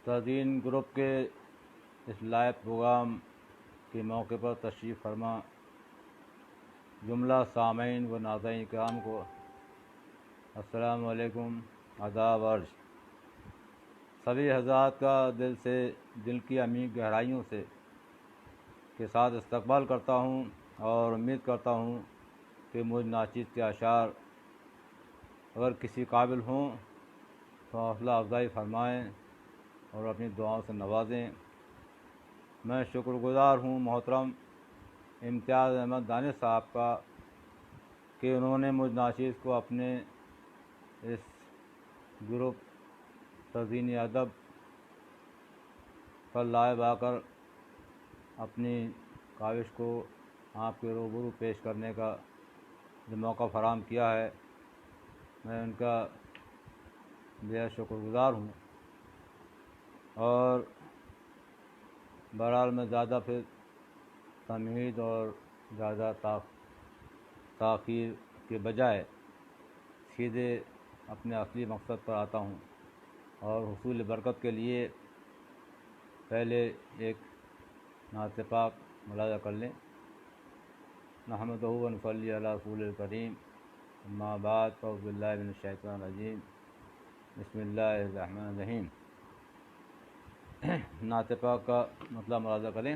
تزئین گروپ کے اس live programme کے موقع پر تشریف فرما جملہ سامعین و ناظرین کرام کو السلام علیکم، آداب عرض۔ سبھی حضرات کا دل کی عمیق گہرائیوں سے کے ساتھ استقبال کرتا ہوں اور امید کرتا ہوں کہ مجھ ناچیز کے اشعار اگر کسی قابل ہوں تو حوصلہ افزائی فرمائیں اور اپنی دعاؤں سے نوازیں۔ میں شکر گزار ہوں محترم امتیاز احمد دانش صاحب کا کہ انہوں نے مجھ ناچیز کو اپنے اس گروپ تزئین ادب پر لائیو آ کر اپنی کاوش کو آپ کے روبرو پیش کرنے کا جو موقع فراہم کیا ہے، میں ان کا بہت شکر گزار ہوں۔ اور بہرحال میں زیادہ پھر تمہید اور زیادہ تاخیر کے بجائے سیدھے اپنے اصلی مقصد پر آتا ہوں اور حصول برکت کے لیے پہلے ایک نعت پاک ملاحظہ کر لیں۔ نحمدہ و نصلی علی رسول الکریم، اما بعد فاعوذ باللہ من الشیطان الرجیم، بسم اللہ الرحمن الرحیم۔ نعت پاک کا مطلب ملاحظہ کریں۔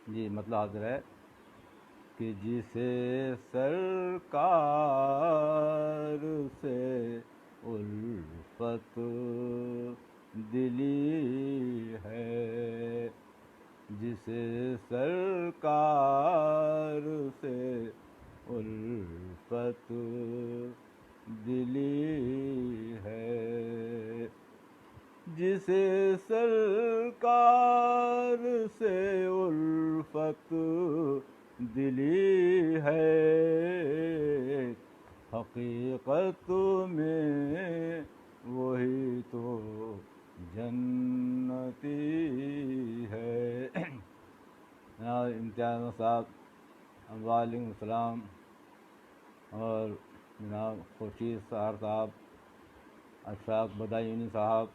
جی مطلب حاضر ہے کہ جسے سرکار سے الفت دلی ہے، جسے سرکار سے الفت دلی ہے، جسے سرکار سے الفت دلی ہے، حقیقت میں وہی تو جنتی ہے۔ جناب امتیاز صاحب وعلیکم السلام، اور جناب خورشید سہار صاحب، اشفاق بدایونی صاحب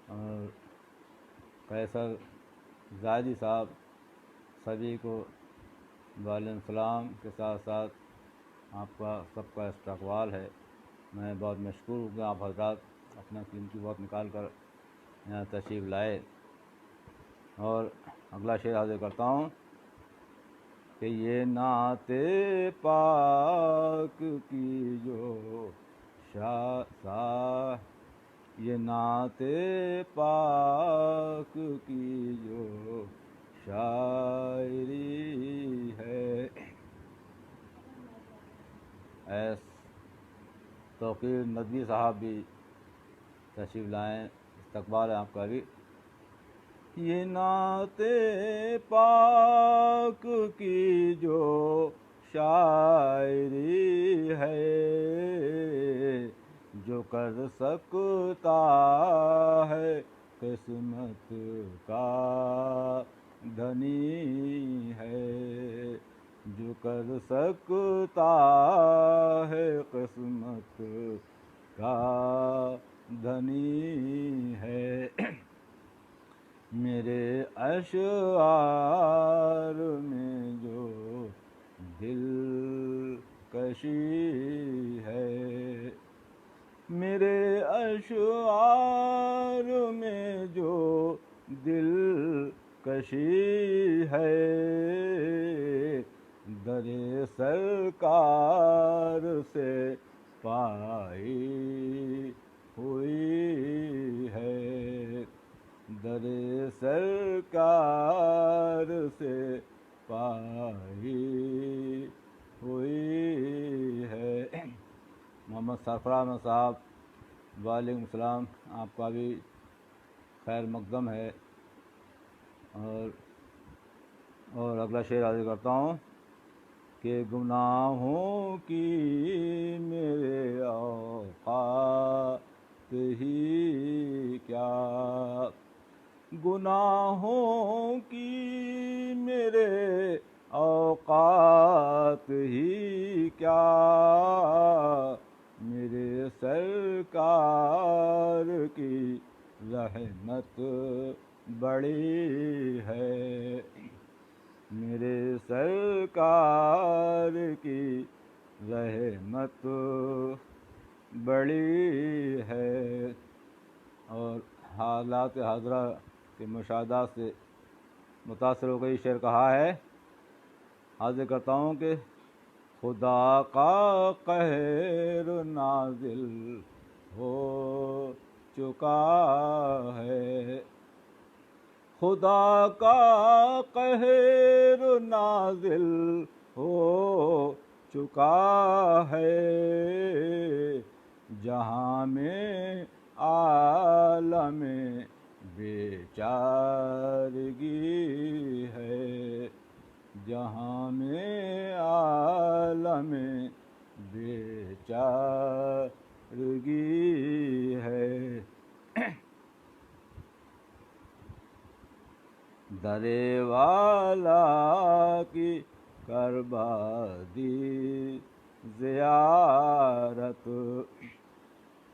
اور قیصر زاہدی صاحب، سبھی کو وعلیکم السلام کے ساتھ ساتھ آپ کا سب کا استقبال ہے۔ میں بہت مشکور ہوں کہ آپ حضرات اپنا قیمتی وقت نکال کر یہاں تشریف لائے۔ اور اگلا شعر حاضر کرتا ہوں کہ یہ نعت پاک کی جو یہ نعت پاک کی جو شاعری ہے، ایس توقیر ندوی صاحب بھی تشریف لائیں، استقبال ہے آپ کا بھی۔ یہ نعت پاک کی جو شاعری ہے، جو کر سکتا ہے قسمت کا دھنی ہے، جو کر سکتا ہے قسمت کا دھنی ہے۔ میرے اشعار میں جو دل کشی ہے، میرے اشعار میں جو دل کشی ہے، در سرکار سے پائی ہوئی ہے، در سرکار سے پائی ہوئی ہے۔ محمد سرفراز احمد صاحب وعلیکم السلام، آپ کا بھی خیر مقدم ہے۔ اور اگلا شعر حاضر کرتا ہوں کہ گناہوں کی میرے اوقات ہی کیا، گناہوں کی میرے اوقات ہی کیا میرے سرکار کی رحمت بڑی ہے، میرے سرکار کی رحمت بڑی ہے۔ اور حالات حاضرہ کے مشاہدات سے متاثر ہو کر یہ شعر کہا ہے، حاضر کرتا ہوں کہ خدا کا قہر نازل ہو چکا ہے، خدا کا قہر نازل ہو چکا ہے، جہاں میں عالم بے چارگی ہے، جہاں میں عالم بے چارگی ہے۔ درے والا کی کربادی زیارت۔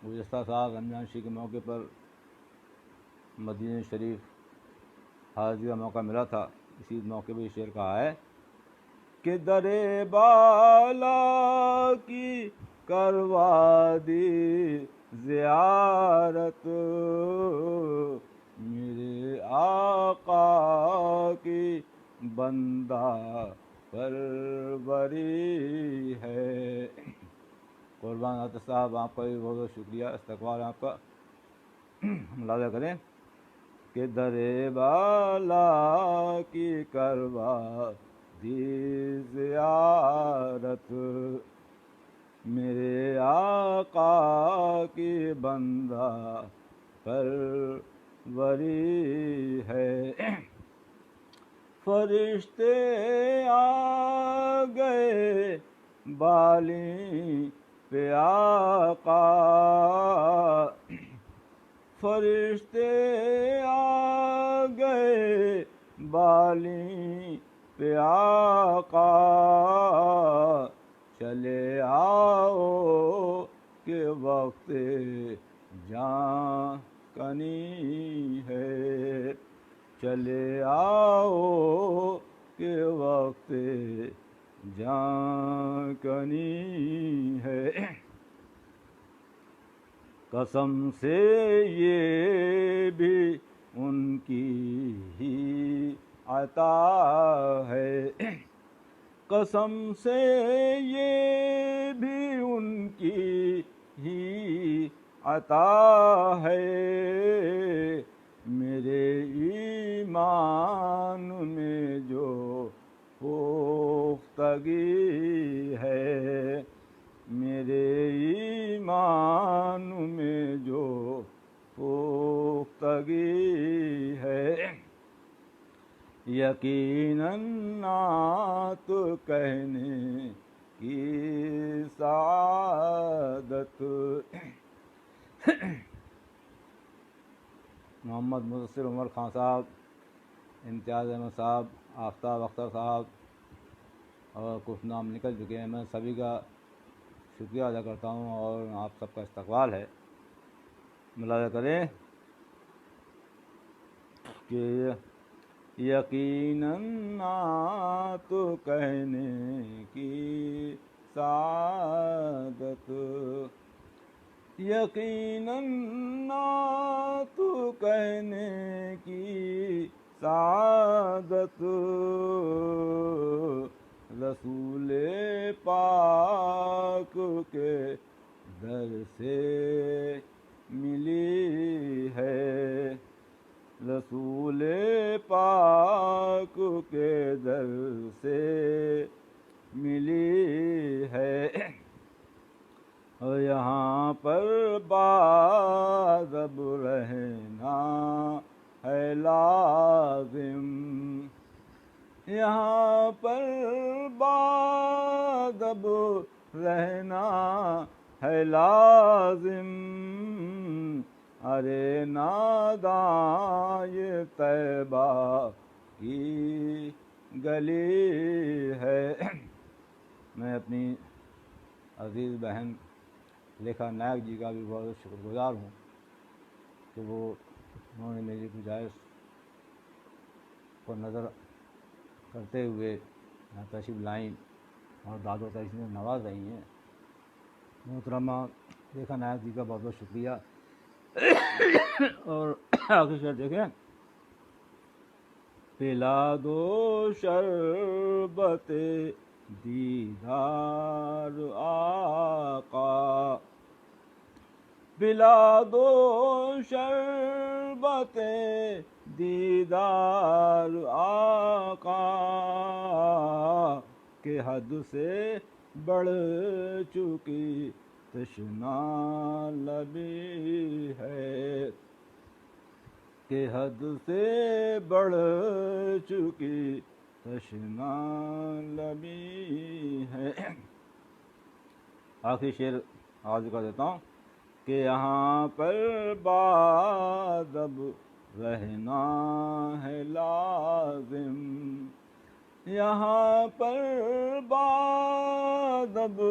گزشتہ سال رمضان شریف کے موقع پر مدینہ شریف حاضری کا موقع ملا تھا، اسی موقع پہ یہ شعر کہا ہے کہ درے بالا کی کروادی زیارت، میرے آقا کی بندہ پروری ہے۔ قربان عاطف صاحب، آپ کا بھی بہت بہت شکریہ، استقبال آپ کا۔ ملاحظہ کریں کہ درے بالا کی کروادی زیارت، میرے آقا کی بندہ پروری ہے۔ فرشتے آ گئے بالیں پہ آقا، فرشتے آ گئے بالیں پہ آقا، چلے آؤ کہ وقت جان کنی ہے، چلے آؤ کہ وقت جان کنی ہے۔ قسم سے یہ بھی ان کی ہی عطا ہے، قسم سے یہ بھی ان کی ہی عطا ہے، میرے ایمان میں جو پختگی ہے، میرے ایمان میں جو پختگی ہے، یقیناً نعت کہنے کی سعادت۔ محمد مدثر عمر خان صاحب، امتیاز احمد صاحب، آفتاب اختر صاحب اور کچھ نام نکل چکے ہیں، میں سبھی کا شکریہ ادا کرتا ہوں اور آپ سب کا استقبال ہے۔ ملاحظہ کریں کہ یقیناً نعت کہنے کی سعادت، یقیناً نعت کہنے کی سعادت، رسول پاک کے در سے ملی ہے، رسول پاک کے در سے ملی ہے، اور یہاں پر باادب رہنا ہے لازم، یہاں پر باادب رہنا ہے لازم، ارے ناداں یہ طیبہ کی گلی ہے۔ میں اپنی عزیز بہن ریکھا نائک جی کا بھی بہت شکر گزار ہوں کہ انہوں نے میری گزارش کو نظر کرتے ہوئے یہاں تشریف لائیں اور داد و تشریف میں نواز رہی ہیں۔ محترمہ ریکھا نائک جی کا بہت بہت شکریہ۔ اور آخر شعر دیکھیں، پلا دو شربت دیدار آقا، پلا دو شربت دیدار آقا، کہ حد سے بڑھ چکی تشنا لبی ہے، کہ حد سے بڑھ چکی تشنا لبی ہے۔ آخری شعر آج کر دیتا ہوں کہ یہاں پر بادب رہنا ہے لازم، یہاں پر بادب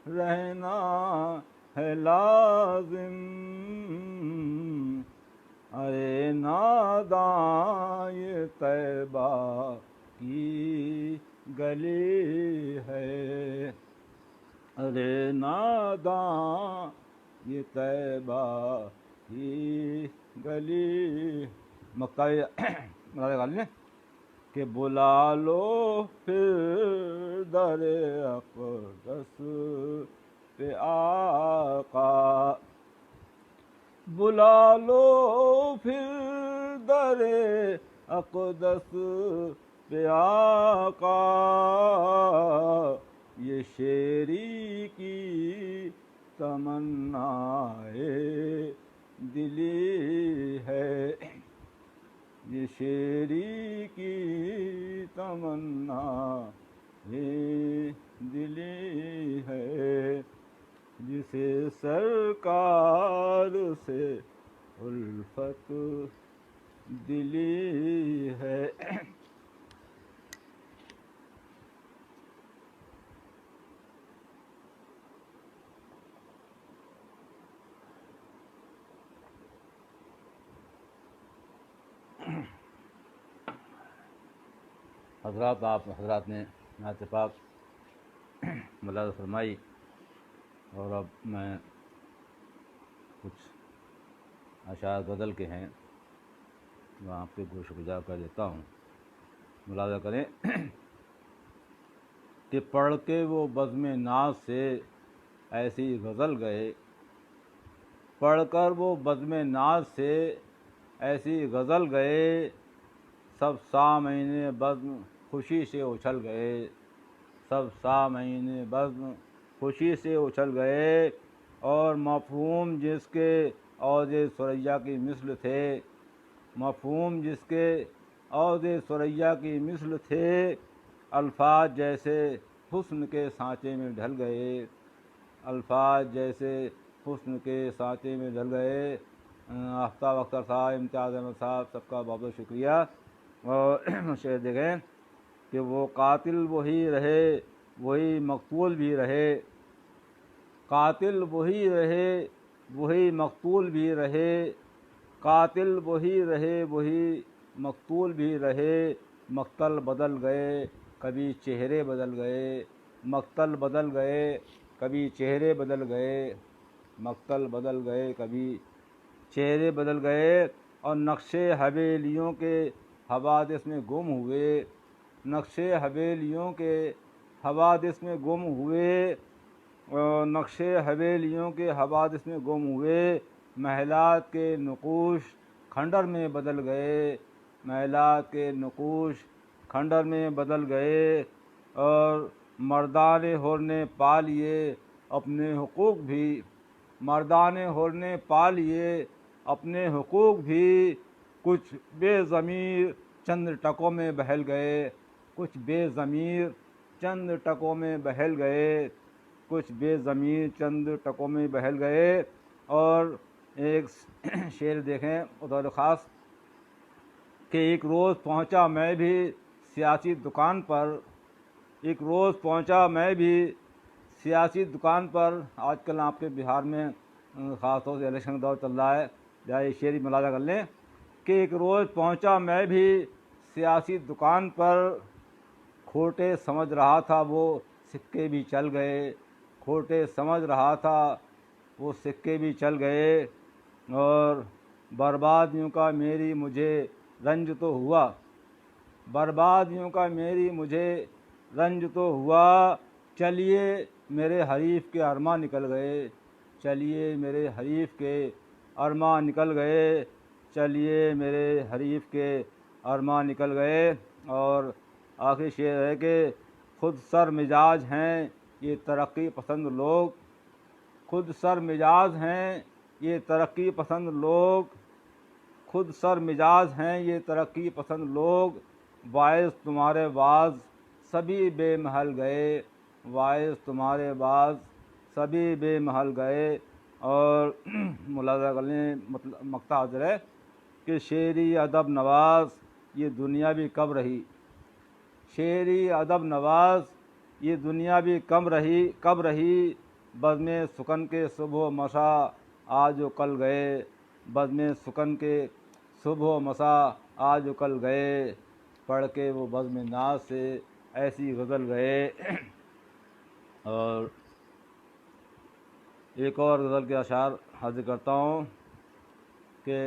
رہنا ہے لازم، ارے ناداں یہ طیبہ کی گلی ہے، ارے ناداں یہ طیبہ کی گلی۔ مکتائی مراد غالب نے کہ بلا لو پھر در اقدس پہ آقا، بلا لو پھر در اقدس پہ آقا، یہ شیری کی تمنا دلی ہے، یہ شیری کی تمنا دلی ہے، جسے سرکار سے الفت دلی ہے۔ حضرات، آپ حضرات نے نعت پاک ملاحظہ فرمائی، اور اب میں کچھ اشعار غزل کے ہیں میں آپ کے گوش گزار کر دیتا ہوں۔ ملاحظہ کریں کہ پڑھ کے وہ بزم ناز سے ایسی غزل گئے، پڑھ کر وہ بزم ناز سے ایسی غزل گئے، سب سامعین بزم خوشی سے اچھل گئے، سب سامعین بزم خوشی سے اچھل گئے، اور مفہوم جس کے عود ثریا کی مثل تھے، مفہوم جس کے عود ثریا کی مثل تھے، الفاظ جیسے حسن کے سانچے میں ڈھل گئے، الفاظ جیسے حسن کے سانچے میں ڈھل گئے۔ آفتاب اختر صاحب، امتیاز احمد صاحب، سب کا بہت بہت شکریہ۔ اور شعر دیکھیں کہ وہ قاتل وہی رہے وہی مقتول بھی رہے، قاتل وہی رہے وہی مقتول بھی رہے، قاتل وہی رہے وہی مقتول بھی رہے، مقتل بدل گئے کبھی چہرے بدل گئے، مقتل بدل گئے کبھی چہرے بدل گئے، مقتل بدل گئے کبھی چہرے بدل گئے، اور نقشے حویلیوں کے حوادث میں گم ہوئے، نقشے حویلیوں کے حوادث میں گم ہوئے، نقشے حویلیوں کے حوادث میں گم ہوئے، محلات کے نقوش کھنڈر میں بدل گئے، محلات کے نقوش کھنڈر میں بدل گئے، اور مردان حر نے پا لیے اپنے حقوق بھی، مردان حر نے پا لیے اپنے حقوق بھی، کچھ بے ضمیر چند ٹکوں میں بہل گئے، کچھ بے ضمیر چند ٹکوں میں بہل گئے، کچھ بے ضمیر چند ٹکوں میں بہل گئے۔ اور ایک شعر دیکھیں بطور خاص کہ ایک روز پہنچا میں بھی سیاسی دکان پر، ایک روز پہنچا میں بھی سیاسی دکان پر آج کل آپ کے بہار میں خاص طور سے الیکشن کا دور چل رہا ہے، یا یہ شعر ملاحظہ کر لیں کہ ایک روز پہنچا میں بھی سیاسی دکان پر، کھوٹے سمجھ رہا تھا وہ سکے بھی چل گئے، کھوٹے سمجھ رہا تھا وہ سکے بھی چل گئے، اور بربادیوں کا میری مجھے رنج تو ہوا، بربادیوں کا میری مجھے رنج تو ہوا، چلیے میرے حریف کے ارماں نکل گئے، چلیے میرے حریف کے ارماں نکل گئے، چلیے میرے حریف کے ارماں نکل گئے۔ اور آخری شعر ہے کہ خود سر مزاج ہیں یہ ترقی پسند لوگ، خود سر مزاج ہیں یہ ترقی پسند لوگ، خود سر مزاج ہیں یہ ترقی پسند لوگ، باعث تمہارے باز سبھی بے محل گئے، باعث تمہارے باز سبھی بے محل گئے۔ اور ملاحظہ کر لیں مقطع حاضر ہے کہ شعری ادب نواز یہ دنیا بھی کب رہی، شعری ادب نواز یہ دنیا بھی کب رہی، بزم سکن کے صبح و مساء آج و کل گئے، بزم سکن کے صبح و مساء آج و کل گئے، پڑھ کے وہ بزم ناز سے ایسی غزل گئے۔ اور ایک اور غزل کے اشعار حاضر کرتا ہوں کہ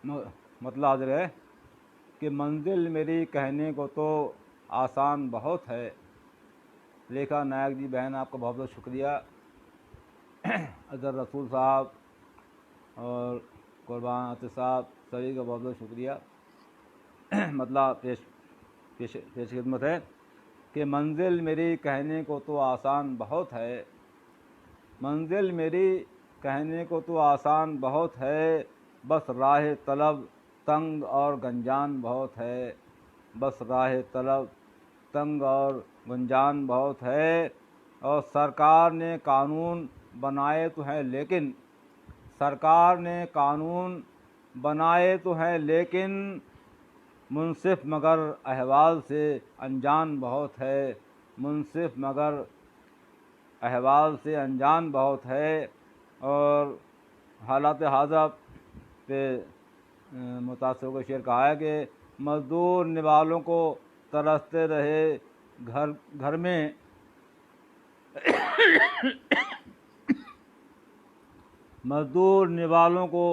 مطلب حاضر ہے کہ منزل میری کہنے کو تو آسان بہت ہے، ریکھا نائک جی بہن آپ کا بہت بہت شکریہ، اظہر رسول صاحب اور قربان عاطف صاحب سبھی کا بہت بہت شکریہ۔ مطلب پیش خدمت ہے کہ منزل میری کہنے کو تو آسان بہت ہے، منزل میری کہنے کو تو آسان بہت ہے، بس راہ طلب تنگ اور گنجان بہت ہے، بس راہ طلب تنگ اور گنجان بہت ہے، اور سرکار نے قانون بنائے تو ہیں لیکن، سرکار نے قانون بنائے تو ہیں لیکن، منصف مگر احوال سے انجان بہت ہے، منصف مگر احوال سے انجان بہت ہے۔ اور حالات حاضرہ پہ متاثر کو شعر کہا ہے کہ مزدور نوالوں کو ترستے رہے گھر میں، مزدور نوالوں کو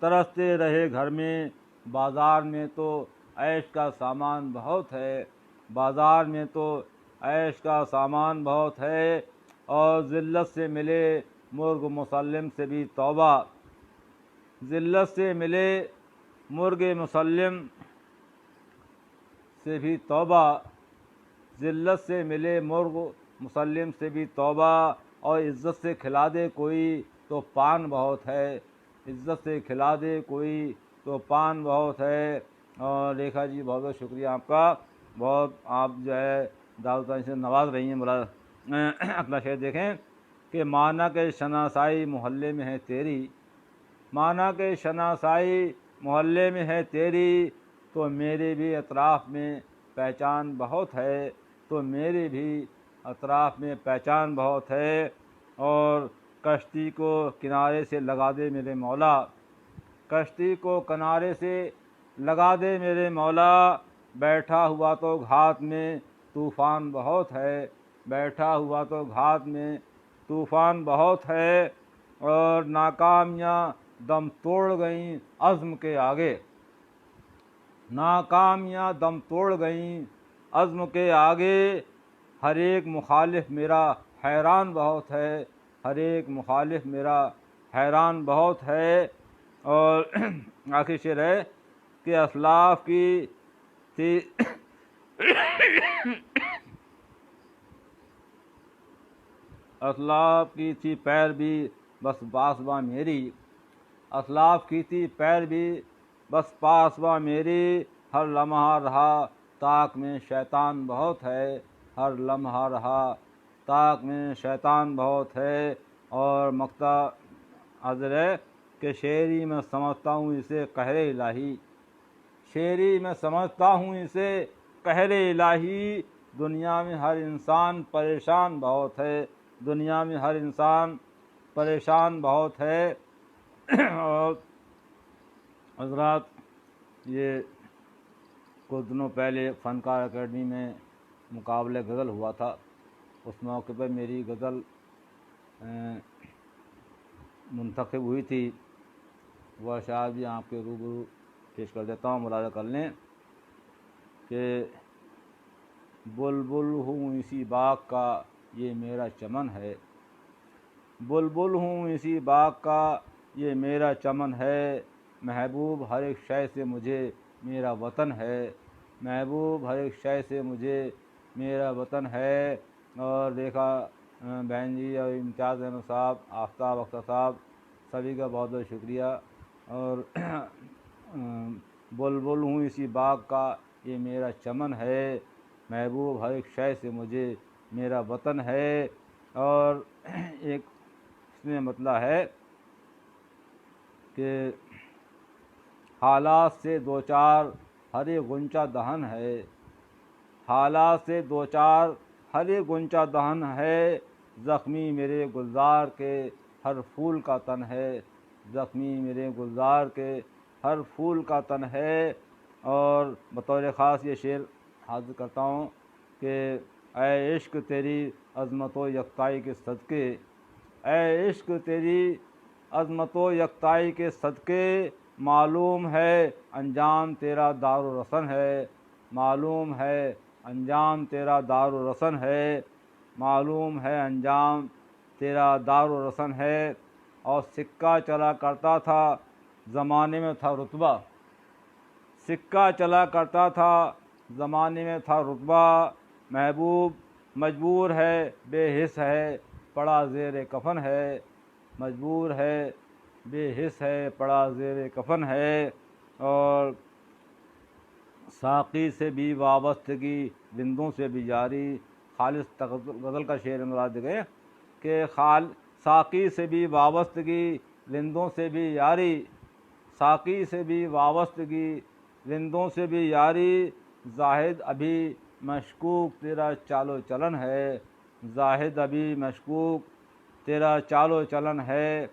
ترستے رہے گھر میں، بازار میں تو عیش کا سامان بہت ہے، بازار میں تو عیش کا سامان بہت ہے، اور ذلت سے ملے مرغ مسلم سے بھی توبہ، ذلت سے ملے مرغ مسلم سے بھی توبہ، ذلت سے ملے مرغ مسلم سے بھی توبہ، اور عزت سے کھلا دے کوئی تو پان بہت ہے، عزت سے کھلا دے کوئی تو پان بہت ہے۔ اور ریکھا جی بہت بہت شکریہ آپ کا، بہت آپ جو ہے دعوت سے نواز رہی ہیں۔ اگلا شعر دیکھیں کہ مانا کہ شناسائی محلے میں ہے تیری، مانا کہ شناسائی محلے میں ہے تیری، تو میرے بھی اطراف میں پہچان بہت ہے، تو میرے بھی اطراف میں پہچان بہت ہے، اور کشتی کو کنارے سے لگا دے میرے مولا، کشتی کو کنارے سے لگا دے میرے مولا، بیٹھا ہوا تو گھات میں طوفان بہت ہے، بیٹھا ہوا تو گھات میں طوفان بہت ہے، اور ناکامیاں دم توڑ گئیں عزم کے آگے، ناکامیاں دم توڑ گئیں عزم کے آگے، ہر ایک مخالف میرا حیران بہت ہے، ہر ایک مخالف میرا حیران بہت ہے۔ اور آخری شعر ہے کہ اسلاف کی تھی اسلاف کی تھی پیر بھی بس پاسباں میری، اسلاف کی تھی پیر بھی بس پاسباں میری، ہر لمحہ رہا طاق میں شیطان بہت ہے، ہر لمحہ رہا طاق میں شیطان بہت ہے۔ اور مقطع حاضر ہے کہ شعری میں سمجھتا ہوں اسے قہر الہی، شعری میں سمجھتا ہوں اسے قہر الہی، دنیا میں ہر انسان پریشان بہت ہے، دنیا میں ہر انسان پریشان بہت ہے۔ اور حضرات، یہ کچھ دنوں پہلے فنکار اکیڈمی میں مقابلہ غزل ہوا تھا، اس موقع پہ میری غزل منتخب ہوئی تھی، وہ اشعار بھی آپ کے روبرو پیش کر دیتا ہوں، ملاحظہ کر لیں کہ بلبل ہوں اسی باغ کا یہ میرا چمن ہے، بلبل ہوں اسی باغ کا یہ میرا چمن ہے، محبوب ہر ایک شے سے مجھے میرا وطن ہے، محبوب ہر ایک شے سے مجھے میرا وطن ہے۔ اور دیکھا بہن جی اور امتیاز احمد صاحب، آفتاب اختر صاحب، سبھی کا بہت بہت شکریہ۔ اور بلبل ہوں اسی باغ کا یہ میرا چمن ہے، محبوب ہر ایک شے سے مجھے میرا وطن ہے۔ اور ایک اس میں مطلب ہے کہ حالات سے دو چار ہر ایک غنچہ دہن ہے، حالات سے دو چار ہر ایک غنچہ دہن ہے، زخمی میرے گلزار کے ہر پھول کا تن ہے، زخمی میرے گلزار کے ہر پھول کا تن ہے۔ اور بطور خاص یہ شعر حاضر کرتا ہوں کہ اے عشق تیری عظمت و یکتائی کے صدقے، اے عشق تیری عظمت و یکتائی کے صدقے، معلوم ہے انجام تیرا دار و رسن ہے، معلوم ہے انجام تیرا دار و رسن ہے، معلوم ہے انجام تیرا دار و رسن ہے۔ اور سکہ چلا کرتا تھا زمانے میں تھا رتبہ، سکہ چلا کرتا تھا زمانے میں تھا رتبہ، محبوب مجبور ہے بے حس ہے پڑا زیر کفن ہے، مجبور ہے بے حس ہے پڑا زیر کفن ہے۔ اور ساقی سے بھی وابستگی رندوں سے بھی جاری، خالص غزل کا شعر مراد گئے کہ ساقی سے بھی وابستگی رندوں سے بھی یاری، ساقی سے بھی وابستگی رندوں سے بھی یاری، زاہد ابھی مشکوک تیرا چال و چلن ہے، زاہد ابھی مشکوک تیرا چال و چلن ہے،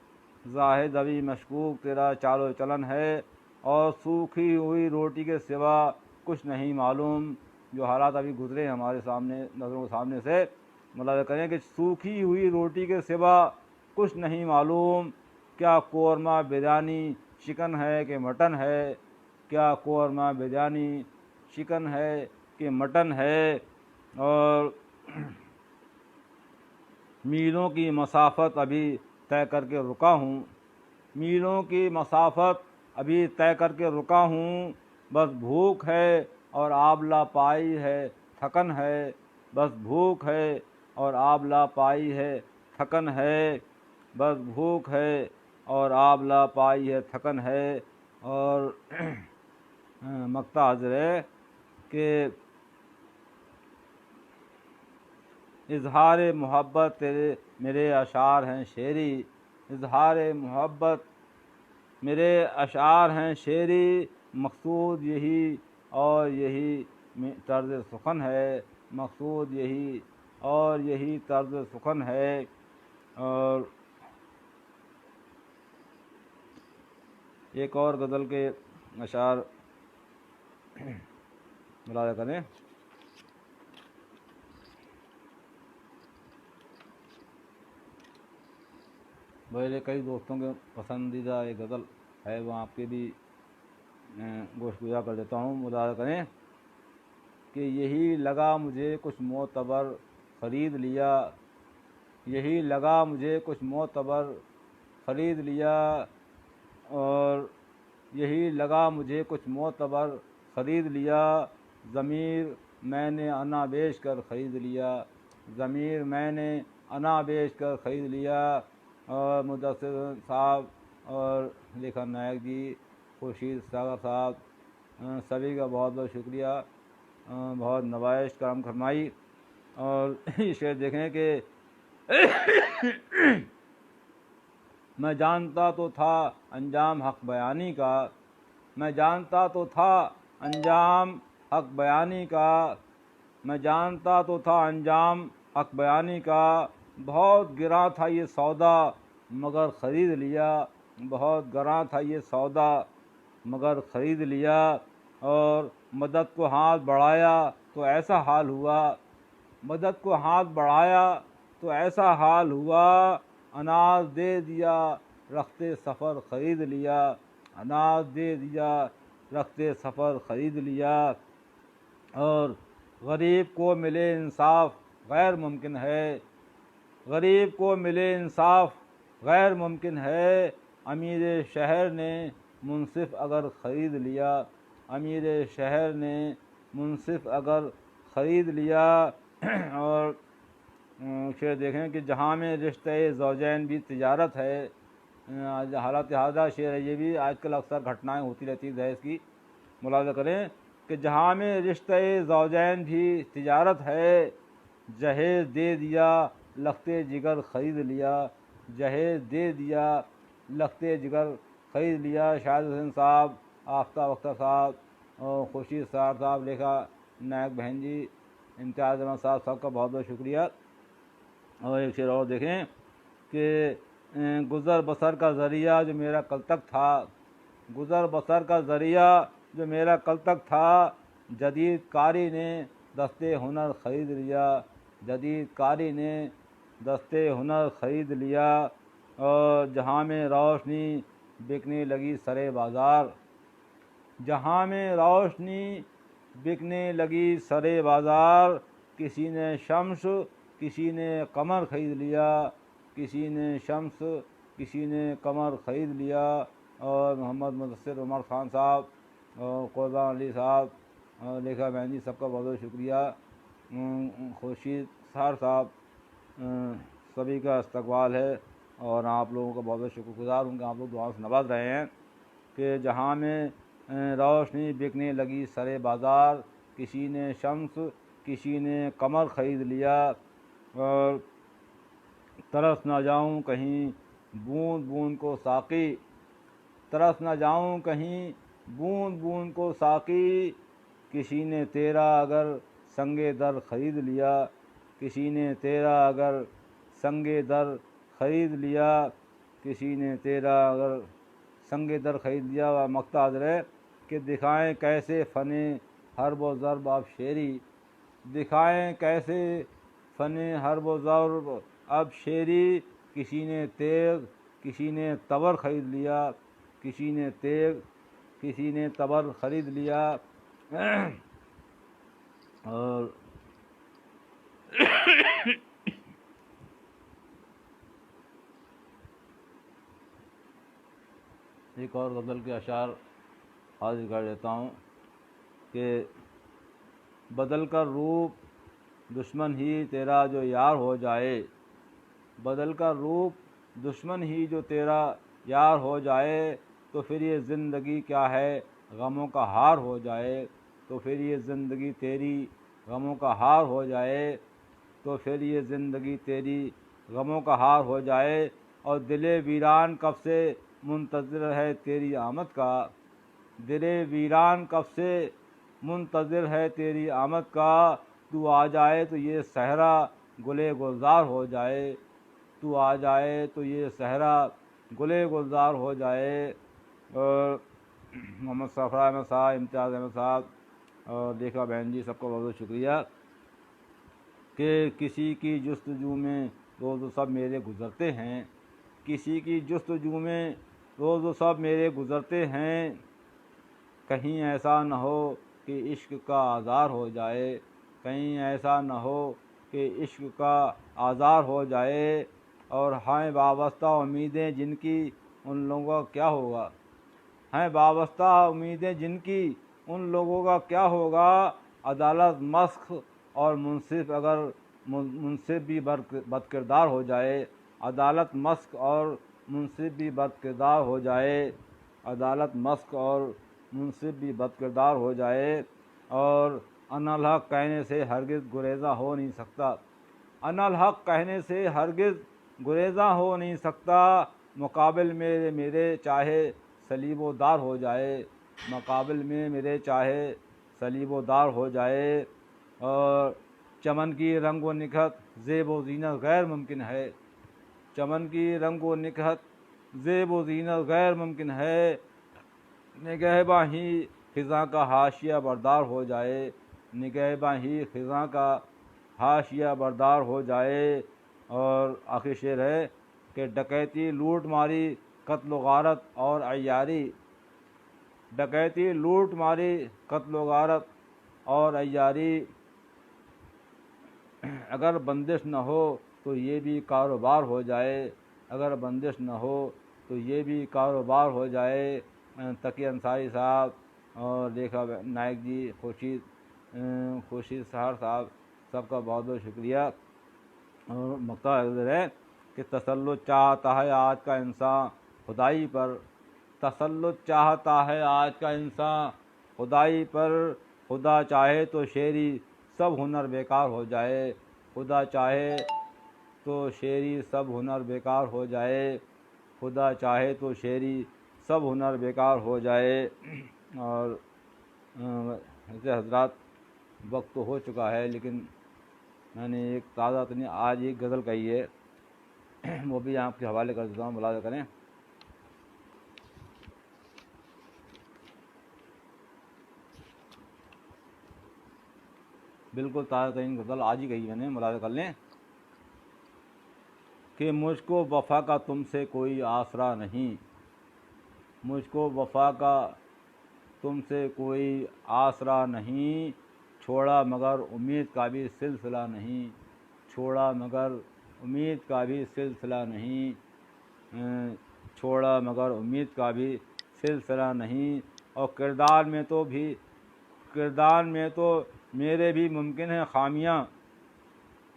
زاہد ابھی مشکوک تیرا چال و چلن ہے۔ اور سوکھی ہوئی روٹی کے سوا کچھ نہیں معلوم، جو حالات ابھی گزرے ہمارے سامنے نظروں کے سامنے سے ملاحظہ کریں کہ سوکھی ہوئی روٹی کے سوا کچھ نہیں معلوم، کیا قورمہ بریانی چکن ہے کہ مٹن ہے، کیا قورمہ بریانی چکن ہے کہ مٹن ہے۔ اور میلوں کی مسافت ابھی طے کر کے رکا ہوں، میلوں کی مسافت ابھی طے کر کے رکا ہوں، بس بھوک ہے اور آب لا پائی ہے تھکن ہے، بس بھوک ہے اور آب لا پائی ہے تھکن ہے، بس بھوک ہے اور آب لا پائی ہے تھکن ہے۔ اور مقطع حاضر ہے کہ اظہار محبت تیرے میرے اشعار ہیں شعری، اظہار محبت میرے اشعار ہیں شعری، مقصود یہی اور یہی طرز سخن ہے، مقصود یہی اور یہی طرز سخن ہے۔ اور ایک اور غزل کے اشعار ملاحظہ کریں۔ میرے کئی دوستوں کے پسندیدہ ایک غزل ہے، وہ آپ کے بھی گوشت گزار کر دیتا ہوں، ملاحظہ کریں کہ یہی لگا مجھے کچھ معتبر خرید لیا، یہی لگا مجھے کچھ معتبر خرید لیا، اور یہی لگا مجھے کچھ معتبر خرید لیا، ضمیر میں نے انا بیچ کر خرید لیا، ضمیر میں نے انا بیچ کر خرید لیا۔ اور مدثر صاحب اور لیکھن نائک جی، خورشید ساگر صاحب، سبھی کا بہت بہت شکریہ، بہت نوائش کرم فرمائی۔ اور یہ شعر دیکھیں کہ میں جانتا تو تھا انجام حق بیانی کا، میں جانتا تو تھا انجام حق بیانی کا، میں جانتا تو تھا انجام حق بیانی کا، بہت گراں تھا یہ سودا مگر خرید لیا، بہت گراں تھا یہ سودا مگر خرید لیا، اور مدد کو ہاتھ بڑھایا تو ایسا حال ہوا، مدد کو ہاتھ بڑھایا تو ایسا حال ہوا، اناج دے دیا رختے سفر خرید لیا، اناج دے دیا رختے سفر خرید لیا، اور غریب کو ملے انصاف غیر ممکن ہے، غریب کو ملے انصاف غیر ممکن ہے، امیر شہر نے منصف اگر خرید لیا، امیر شہر نے منصف اگر خرید لیا۔ اور پھر دیکھیں کہ جہاں میں رشتہ زوجین بھی تجارت ہے، حالت حاضرہ شعر ہے یہ بھی، آج کل اکثر گھٹنائیں ہوتی رہتی ہیں دہیز کی، ملاحظہ کریں کہ جہاں میں رشتہ زوجین بھی تجارت ہے، جہیز دے دیا لختے جگر خرید لیا، جہیز دے دیا لختے جگر خرید لیا۔ شاہد حسین صاحب، آفتاب اختر صاحب اور خورشید صاحب لکھا، نائک بہن جی، امتیاز احمد صاحب، سب کا بہت بہت شکریہ۔ اور ایک شعر اور دیکھیں کہ گزر بسر کا ذریعہ جو میرا کل تک تھا، گزر بسر کا ذریعہ جو میرا کل تک تھا، جدید کاری نے دستے ہنر خرید لیا، جدید کاری نے دستے ہنر خرید لیا، اور جہاں میں روشنی بکنے لگی سرے بازار، جہاں میں روشنی بکنے لگی سرے بازار، کسی نے شمس کسی نے قمر خرید لیا، کسی نے شمس کسی نے قمر خرید لیا۔ اور محمد مدثر عمر خان صاحب اور قربان علی صاحب اور لیکھا بہن جی، سب کا بہت بہت شکریہ۔ خورشید صاحب، سبھی کا استقبال ہے، اور آپ لوگوں کا بہت بہت شکر گزار ہوں کہ آپ لوگ دعاؤں سے نواز رہے ہیں کہ جہاں میں روشنی بکنے لگی سرے بازار، کسی نے شمس کسی نے قمر خرید لیا، اور ترس نہ جاؤں کہیں بوند بوند کو ساقی، ترس نہ جاؤں کہیں بوند بوند کو ساقی، کسی نے تیرا اگر سنگ در خرید لیا، کسی نے تیرا اگر سنگ در خرید لیا، کسی نے تیرا اگر سنگ در خرید لیا۔ مقطع حاضر ہے کہ دکھائیں کیسے فن حرب و ضرب اب شیری، دکھائیں کیسے فن حرب و ضرب اب شیری، کسی نے تیغ کسی نے تبر خرید لیا، کسی نے تیغ کسی نے تبر خرید لیا۔ اور ایک اور غزل کے اشعار حاضر کر دیتا ہوں کہ بدل کر روپ دشمن ہی تیرا جو یار ہو جائے، بدل کر روپ دشمن ہی جو تیرا یار ہو جائے، تو پھر یہ زندگی کیا ہے غموں کا ہار ہو جائے، تو پھر یہ زندگی تیری غموں کا ہار ہو جائے، تو پھر یہ زندگی تیری غموں کا ہار ہو جائے، اور دل ویران کب سے منتظر ہے تیری آمد کا، دل ویران کب سے منتظر ہے تیری آمد کا، تو آ جائے تو یہ صحرا گلے گلزار ہو جائے، تو آ جائے تو یہ صحرا گلے گلزار ہو جائے۔ اور محمد سفر احمد صاحب، امتیاز احمد صاحب اور دیکھا بہن جی، سب کا بہت بہت شکریہ کہ کسی کی جستجو میں روز و شب میرے گزرتے ہیں، کسی کی جستجو میں روز و شب میرے گزرتے ہیں، کہیں ایسا نہ ہو کہ عشق کا آزار ہو جائے، کہیں ایسا نہ ہو کہ عشق کا آزار ہو جائے، اور ہیں وابستہ امیدیں جن کی ان لوگوں کا کیا ہوگا، ہیں وابستہ امیدیں جن کی ان لوگوں کا کیا ہوگا، عدالت مسخ اور منصف اگر منصف بھی بد کردار ہو جائے، عدالت مسخ اور منصف بھی بد کردار ہو جائے، عدالت مسخ اور منصف بھی بد کردار ہو جائے، اور انا الحق کہنے سے ہرگز گریزاں ہو نہیں سکتا، انا الحق کہنے سے ہرگز گریزاں ہو نہیں سکتا، مقابل میں میرے چاہے صلیب و دار ہو جائے، مقابل میں میرے چاہے صلیب و دار ہو جائے، اور چمن کی رنگ و نکھت زیب و زینت غیر ممکن ہے، چمن کی رنگ و نکھت زیب و زینت غیر ممکن ہے، نگہباں ہی خزاں کا حاشیہ بردار ہو جائے، نگہباں ہی خزاں کا حاشیہ بردار ہو جائے۔ اور آخر شعر ہے کہ ڈکیتی لوٹ ماری قتل و غارت اور عیاری، ڈکیتی لوٹ ماری قتل و غارت اور عیاری، اگر بندش نہ ہو تو یہ بھی کاروبار ہو جائے، اگر بندش نہ ہو تو یہ بھی کاروبار ہو جائے۔ تقی انصاری صاحب اور ریکھا نائک جی، خورشید سہار صاحب، سب کا بہت بہت شکریہ۔ اور مقطع حضر ہے کہ تسلط چاہتا ہے آج کا انسان خدائی پر، تسلط چاہتا ہے آج کا انسان خدائی پر، خدا چاہے تو شیری سب ہنر بیکار ہو جائے، خدا چاہے تو شیری سب ہنر بیکار ہو جائے، خدا چاہے تو شیری سب ہنر بیکار ہو جائے۔ اور ایسے حضرات وقت تو ہو چکا ہے، لیکن میں نے ایک تازہ ترین آج ایک غزل کہی ہے، وہ بھی آپ کے حوالے کر دیتا ہوں، ملاحظہ کریں۔ بالکل تازہ ترین غزل آج ہی کہی میں نے، ملاحظہ کر لیں کہ مجھ کو وفا کا تم سے کوئی آسرا نہیں، مجھ کو وفا کا تم سے کوئی آسرا نہیں، چھوڑا مگر امید کا بھی سلسلہ نہیں، چھوڑا مگر امید کا بھی سلسلہ نہیں، چھوڑا مگر امید کا بھی سلسلہ نہیں۔ اور کردار میں تو میرے بھی ممکن ہیں خامیاں،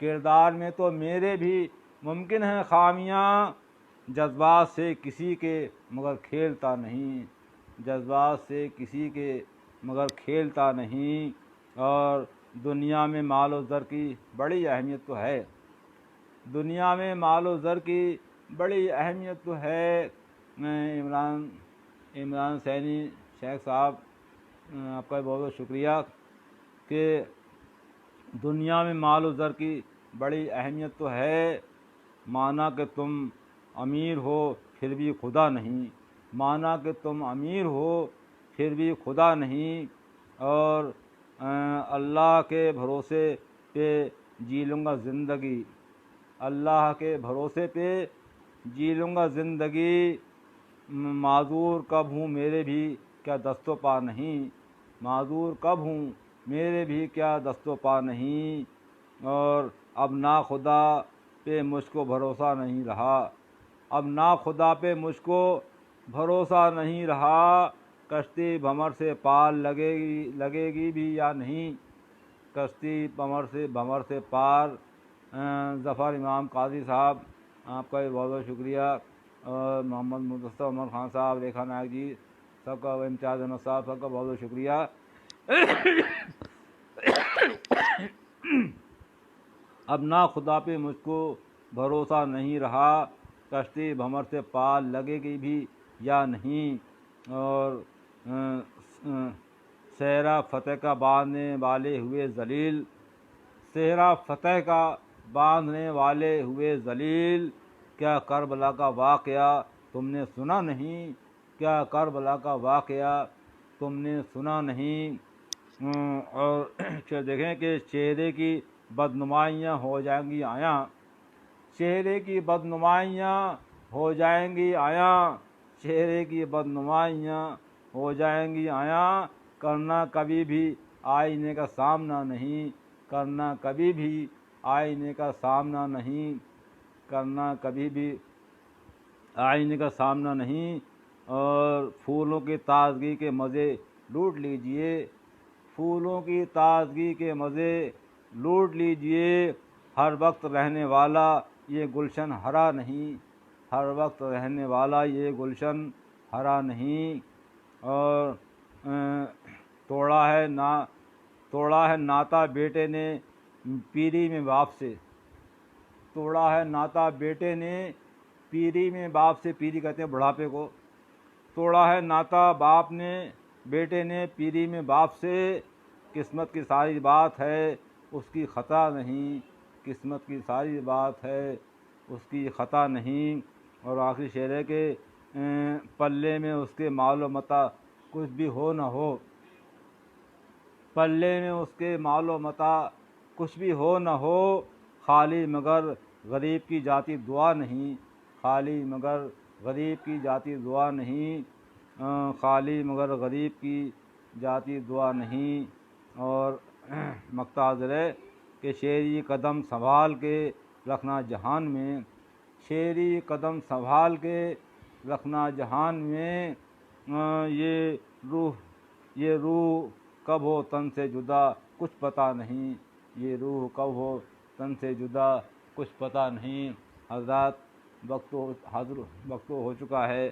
کردار میں تو میرے بھی ممکن ہیں خامیاں، جذبات سے کسی کے مگر کھیلتا نہیں، جذبات سے کسی کے مگر کھیلتا نہیں۔ اور دنیا میں مال و زر کی بڑی اہمیت تو ہے، دنیا میں مال و زر کی بڑی اہمیت تو ہے۔ میں عمران سینی شیخ صاحب، آپ کا بہت بہت شکریہ کہ دنیا میں مال و زر کی بڑی اہمیت تو ہے، مانا کہ تم امیر ہو پھر بھی خدا نہیں، مانا کہ تم امیر ہو پھر بھی خدا نہیں۔ اور اللہ کے بھروسے پہ جی لوں گا زندگی، اللہ کے بھروسے پہ جی لوں گا زندگی، معذور کب ہوں میرے بھی کیا دست و پا نہیں، معذور کب ہوں میرے بھی کیا دست و پا نہیں۔ اور اب ناخدا پہ مجھ کو بھروسہ نہیں رہا، اب ناخدا پہ مجھ کو بھروسہ نہیں رہا، کشتی بھنور سے پار لگے گی بھی یا نہیں، کشتی بھنور سے پار۔ ظفر امام قاضی صاحب، آپ کا بھی بہت بہت شکریہ۔ اور محمد مدثر عمر خان صاحب، ریکھا نائک جی، سب کا، امتیاز احمد صاحب، سب کا بہت بہت شکریہ۔ اب نا خدا پہ مجھ کو بھروسہ نہیں رہا، کشتی بھنور سے پار لگے گی بھی یا نہیں۔ اور صحرا فتح کا باندھنے والے ہوئے ذلیل، صحرا فتح کا باندھنے والے ہوئے ذلیل، کیا کربلا کا واقعہ تم نے سنا نہیں، کیا کربلا کا واقعہ تم نے سنا نہیں۔ اور دیکھیں کہ چہرے کی بدنمائیاں ہو جائیں گی آیاں، چہرے کی بدنمائیاں ہو جائیں گی آیاں، چہرے کی بدنمائیاں ہو جائیں گی آیاں، کرنا کبھی بھی آئینے کا سامنا نہیں، کرنا کبھی بھی آئینے کا سامنا نہیں، کرنا کبھی بھی آئینے کا سامنا نہیں۔ اور پھولوں کی تازگی کے مزے لوٹ لیجئے، پھولوں کی تازگی کے مزے لوٹ لیجئے، ہر وقت رہنے والا یہ گلشن ہرا نہیں، ہر وقت رہنے والا یہ گلشن ہرا نہیں۔ اور توڑا ہے ناتا بیٹے نے پیری میں باپ سے، توڑا ہے ناتا بیٹے نے پیری میں باپ سے، پیری کہتے ہیں بڑھاپے کو، توڑا ہے ناتا باپ نے بیٹے نے پیری میں باپ سے، قسمت کی ساری بات ہے اس کی خطا نہیں، قسمت کی ساری بات ہے اس کی خطا نہیں۔ اور آخری شعر ہے کہ پلے میں اس کے مال و متاع کچھ بھی ہو نہ ہو، پلے میں اس کے مال و متاع کچھ بھی ہو نہ ہو، خالی مگر غریب کی جاتی دعا نہیں، خالی مگر غریب کی جاتی دعا نہیں، خالی مگر غریب کی جاتی دعا نہیں۔ اور مقتصر ہے کہ شیری قدم سنبھال کے رکھنا جہان میں، شیری قدم سنبھال کے رکھنا جہان میں، یہ روح کب ہو تن سے جدا کچھ پتہ نہیں، یہ روح کب ہو تن سے جدا کچھ پتہ نہیں۔ حضرات وقت تو ہو چکا ہے،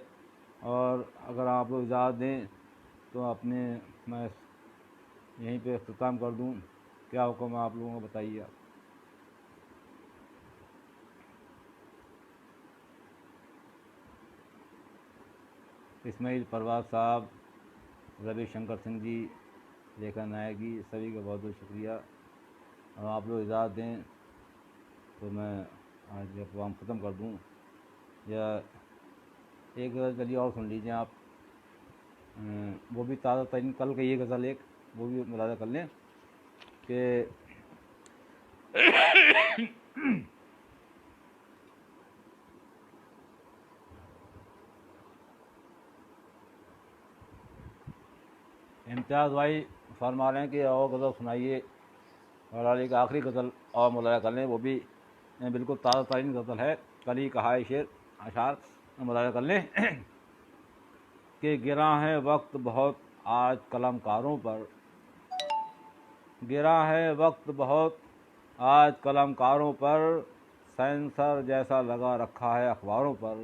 اور اگر آپ لوگ اجازت دیں تو میں یہیں پہ اختتام کر دوں۔ کیا حکم ہے آپ لوگوں کو، بتائیے آپ۔ اسماعیل پرویز صاحب، روی شنکر سنگھ جی، ریکھا نائک جی، سبھی کا بہت بہت شکریہ۔ اور آپ لوگ اجازت دیں تو میں آج یہ پروگرام ختم کر دوں، یا ایک غزل چلیے اور سن لیجیے آپ، وہ بھی تازہ ترین کل کا یہ غزل ایک، وہ بھی ملاحظہ کر لیں کہ امتیاز بھائی فرما رہے ہیں کہ اور غزل سنائیے، اور علی کا آخری غزل اور مطالعہ کر لیں، وہ بھی بالکل تازہ ترین غزل ہے، کل ہی کہا ہے شعر اشعار، مطالعہ کر لیں کہ گراں ہے وقت بہت آج قلم کاروں پر، گراں ہے وقت بہت آج قلم کاروں پر، سینسر جیسا لگا رکھا ہے اخباروں پر،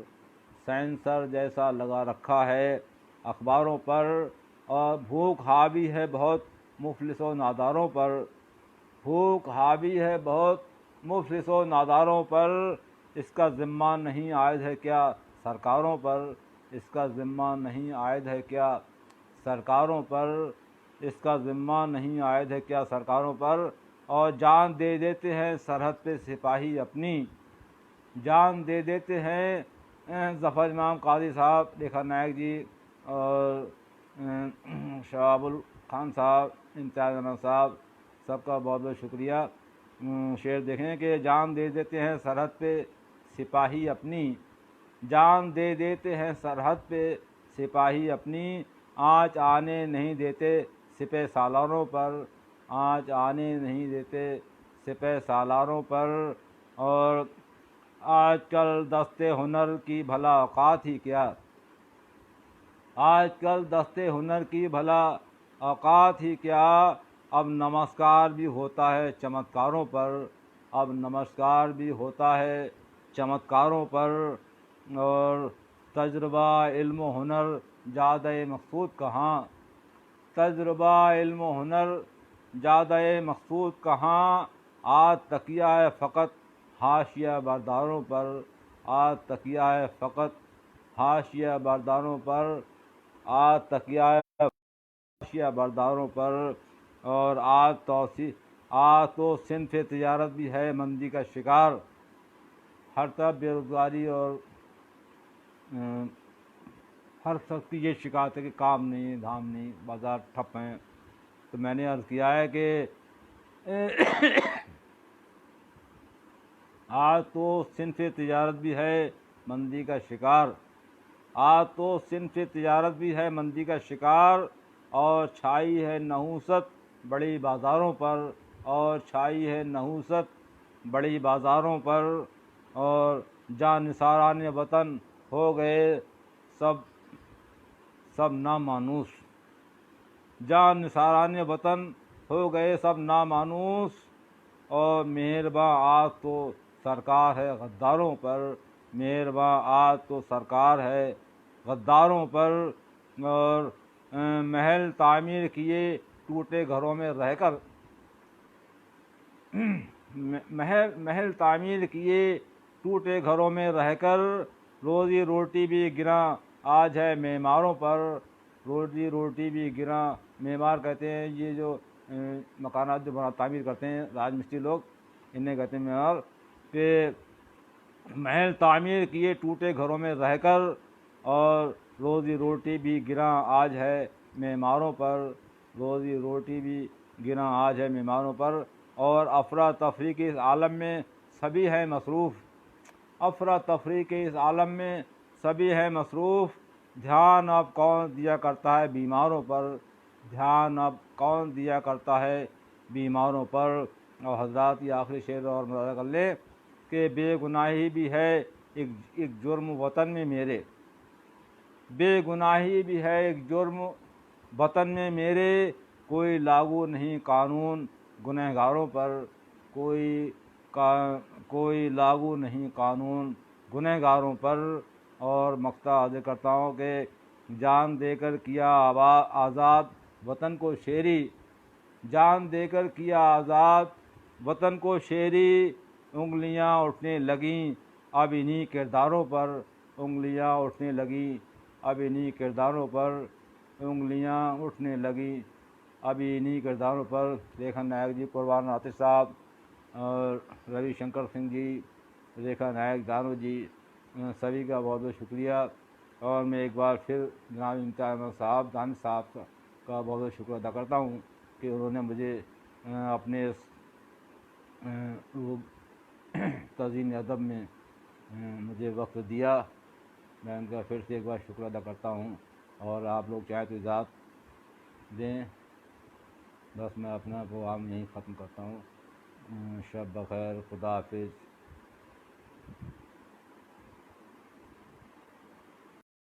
سینسر جیسا لگا رکھا ہے اخباروں پر، اور بھوک حاوی ہے بہت مفلس و ناداروں پر، بھوک حاوی ہے بہت مفلس و ناداروں پر، اس کا ذمہ نہیں عائد ہے کیا سرکاروں پر، اس کا ذمہ نہیں عائد ہے کیا سرکاروں پر، اس کا ذمہ نہیں عائد ہے کیا سرکاروں پر، اور جان دے دیتے ہیں سرحد پہ سپاہی اپنی، جان دے دیتے ہیں ظفر امام قاضی صاحب، ریکھا نائک جی، اور شہاب الخان صاحب، امتیاز احمد صاحب، سب کا بہت بہت شکریہ۔ شعر دیکھیں کہ جان دے دیتے ہیں سرحد پہ سپاہی اپنی، جان دے دیتے ہیں سرحد پہ سپاہی اپنی، آنچ آنے نہیں دیتے سپہ سالاروں پر، آنچ آنے نہیں دیتے سپہ سالاروں پر، اور آج کل دستے ہنر کی بھلا اوقات ہی کیا، آج کل دستے ہنر کی بھلا اوقات ہی کیا، اب نمسکار بھی ہوتا ہے چمتکاروں پر، اب نمسکار بھی ہوتا ہے چمتکاروں پر، اور تجربہ علم و ہنر زیادہ مقصود کہاں، تجربہ علم و ہنر زیادہ مقصود کہاں، آج تکیہ ہے فقط حاشیہ برداروں پر، آج تکیہ ہے فقط حاشیہ برداروں پر، آج تکیہ ہے حاشیہ برداروں پر، اور آج تو صنف تجارت بھی ہے مندی کا شکار، ہر طرف بے روزگاری اور ہر شخص کی یہ شکایت ہے کہ کام نہیں، دھام نہیں، بازار ٹھپ ہیں۔ تو میں نے عرض کیا ہے کہ آج تو صنف تجارت بھی ہے مندی کا شکار، آج تو صنف تجارت بھی ہے مندی کا شکار، اور چھائی ہے نحوست بڑی بازاروں پر، اور چھائی ہے نحوست بڑی بازاروں پر، اور جان نثاران وطن ہو گئے سب نامانوس، جان نثاران وطن ہو گئے سب نامانوس، اور مہرباں آج تو سرکار ہے غداروں پر، مہرباں آج تو سرکار ہے غداروں پر، اور محل تعمیر کیے ٹوٹے گھروں میں رہ کر، محل تعمیر کیے ٹوٹے گھروں میں رہ کر، روزی روٹی بھی گراں آج ہے معماروں پر، روزی روٹی بھی گراں، معمار کہتے ہیں یہ جو مکانات جو تعمیر کرتے ہیں راج مستری لوگ، انہیں کہتے ہیں معمار، کہ محل تعمیر کیے ٹوٹے گھروں میں رہ کر، اور روزی روٹی بھی گراں آج ہے معماروں پر، روزی روٹی بھی گراں آج ہے معماروں پر، اور افراتفری کے اس عالم میں سبھی ہیں مصروف، افراتفری کے اس عالم میں سبھی ہیں مصروف، دھیان اب کون دیا کرتا ہے بیماروں پر، دھیان اب کون دیا کرتا ہے بیماروں پر۔ اور حضرات یہ آخری شعر اور مراجعہ کر لیں کہ بے گناہی بھی ہے ایک جرم وطن میں میرے، بے گناہی بھی ہے ایک جرم وطن میں میرے، کوئی لاگو نہیں قانون گنہگاروں پر، کوئی لاگو نہیں قانون گنہگاروں پر۔ اور مقطع حاضر کرتا ہوں کہ جان دے کر کیا آزاد وطن کو شیری، جان دے کر کیا آزاد وطن کو شیری، انگلیاں اٹھنے لگیں اب انہی کرداروں پر، انگلیاں اٹھنے لگیں اب انہی کرداروں پر، انگلیاں اٹھنے لگیں اب انہی کرداروں پر۔ ریکھا نائک جی، قربان عاطف صاحب، اور روی شنکر سنگھ جی، ریکھا نائک، دانو جی، سبھی کا بہت بہت شکریہ۔ اور میں ایک بار پھر جناب امتیاز احمد صاحب، دانش صاحب کا بہت بہت شکر ادا کرتا ہوں کہ انہوں نے مجھے اپنے تزئین ادب میں مجھے وقت دیا، میں ان کا پھر سے ایک بار شکر ادا کرتا ہوں۔ اور آپ لوگ چاہیں تو اجازت دیں، بس میں اپنا پروگرام یہیں ختم کرتا ہوں۔ شب بخیر، خدا حافظ۔